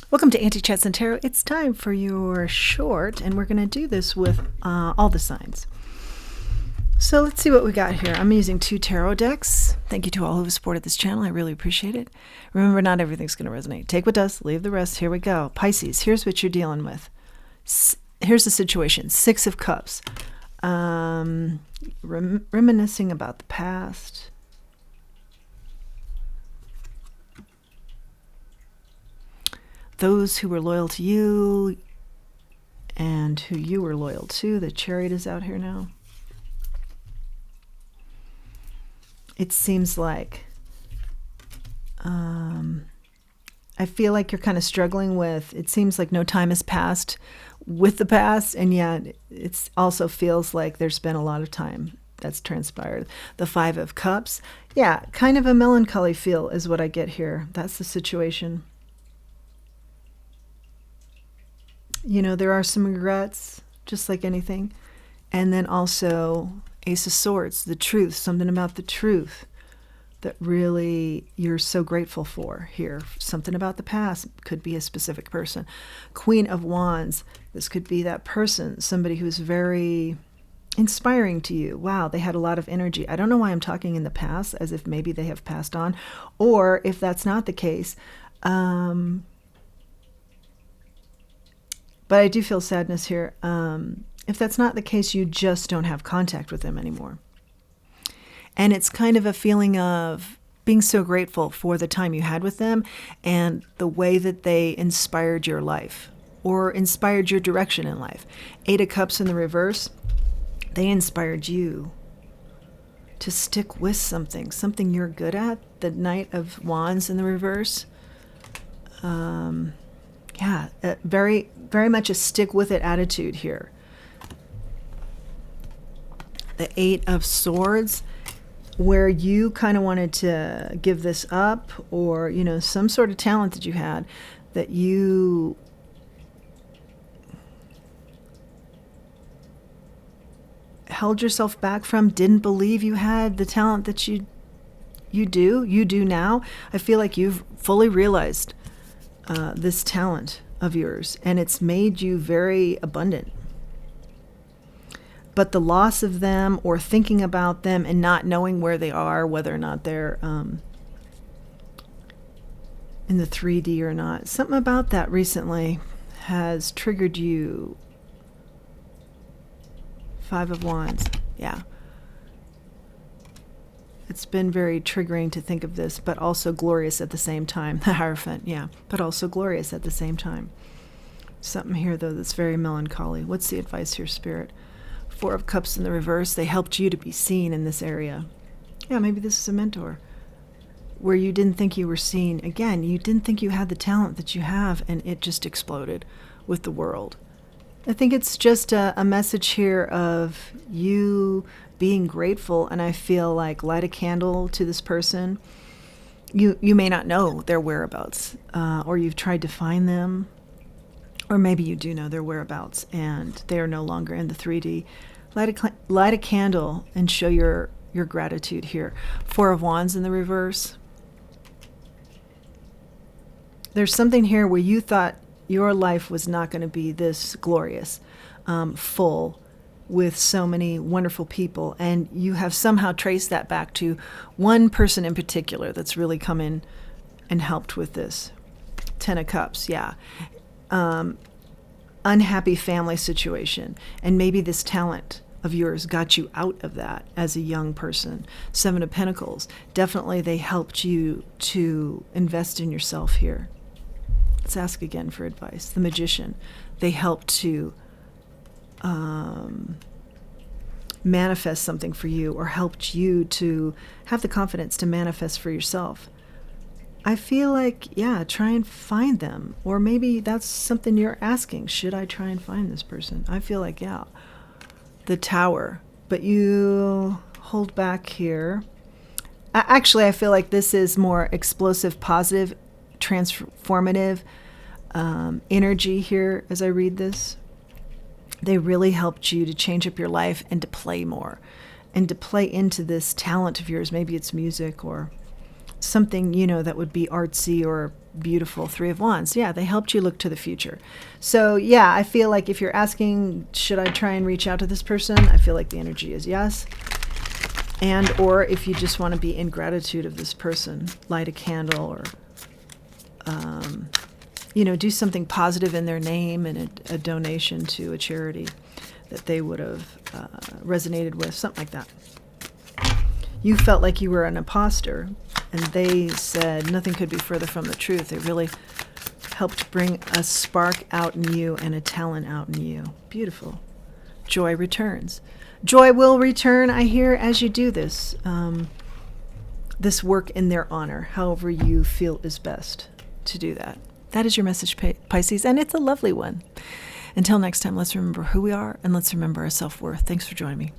Welcome to Auntie Chats and Tarot. It's time for your short, and we're going to do this with all the signs. So let's see what we got here. I'm using 2 tarot decks. Thank you to all who have supported this channel. I really appreciate it. Remember, not everything's going to resonate. Take what does, leave the rest. Here we go. Pisces, here's what you're dealing with. Here's the situation. 6 of Cups. Reminiscing about the past. Those who were loyal to you and who you were loyal to. The Chariot is out here now. It seems like I feel like you're kind of struggling with, it seems like no time has passed with the past, and yet it also feels like there's been a lot of time that's transpired. The 5 of Cups. Yeah, kind of a melancholy feel is what I get here. That's the situation. You know, there are some regrets, just like anything. And then also Ace of Swords, the truth, something about the truth that really you're so grateful for here. Something about the past, could be a specific person. Queen of Wands, this could be that person, somebody who's very inspiring to you. Wow, they had a lot of energy. I don't know why I'm talking in the past, as if maybe they have passed on, or if that's not the case, but I do feel sadness here. If that's not the case, you just don't have contact with them anymore. And it's kind of a feeling of being so grateful for the time you had with them and the way that they inspired your life or inspired your direction in life. 8 of Cups in the reverse, they inspired you to stick with something you're good at. The Knight of Wands in the reverse. Yeah, very, very much a stick with it attitude here. The 8 of Swords, where you kind of wanted to give this up, or, you know, some sort of talent that you had that you held yourself back from, didn't believe you had the talent that you do now. I feel like you've fully realized this talent of yours, and it's made you very abundant. But the loss of them, or thinking about them and not knowing where they are, whether or not they're in the 3D or not, something about that recently has triggered you. 5 of Wands, yeah. It's been very triggering to think of this, but also glorious at the same time. The Hierophant, yeah, but also glorious at the same time. Something here, though, that's very melancholy. What's the advice here, Spirit? 4 of Cups in the reverse. They helped you to be seen in this area. Yeah, maybe this is a mentor where you didn't think you were seen. Again, you didn't think you had the talent that you have, and it just exploded with the world. I think it's just a message here of you being grateful, and I feel like light a candle to this person. You may not know their whereabouts, or you've tried to find them, or maybe you do know their whereabouts and they are no longer in the 3D. Light a candle and show your gratitude here. 4 of Wands in the reverse. There's something here where you thought your life was not going to be this glorious, full, with so many wonderful people, and you have somehow traced that back to one person in particular that's really come in and helped with this. 10 of Cups, yeah. Unhappy family situation, and maybe this talent of yours got you out of that as a young person. 7 of Pentacles, definitely they helped you to invest in yourself here. Let's ask again for advice. The Magician, they helped to manifest something for you, or helped you to have the confidence to manifest for yourself. I feel like, yeah, try and find them. Or maybe that's something you're asking. Should I try and find this person? I feel like, yeah. The Tower. But you hold back here. Actually, I feel like this is more explosive, positive, transformative energy here as I read this. They really helped you to change up your life and to play more. And to play into this talent of yours. Maybe it's music or something, that would be artsy or beautiful. 3 of Wands. Yeah, they helped you look to the future. So yeah, I feel like if you're asking, should I try and reach out to this person? I feel like the energy is yes. And or if you just want to be in gratitude of this person, light a candle or, do something positive in their name and a donation to a charity that they would have resonated with, something like that. You felt like you were an imposter, and they said nothing could be further from the truth. They really helped bring a spark out in you and a talent out in you. Beautiful. Joy returns. Joy will return, I hear, as you do this. This work in their honor, however you feel is best to do that. That is your message, Pisces, and it's a lovely one. Until next time, let's remember who we are and let's remember our self-worth. Thanks for joining me.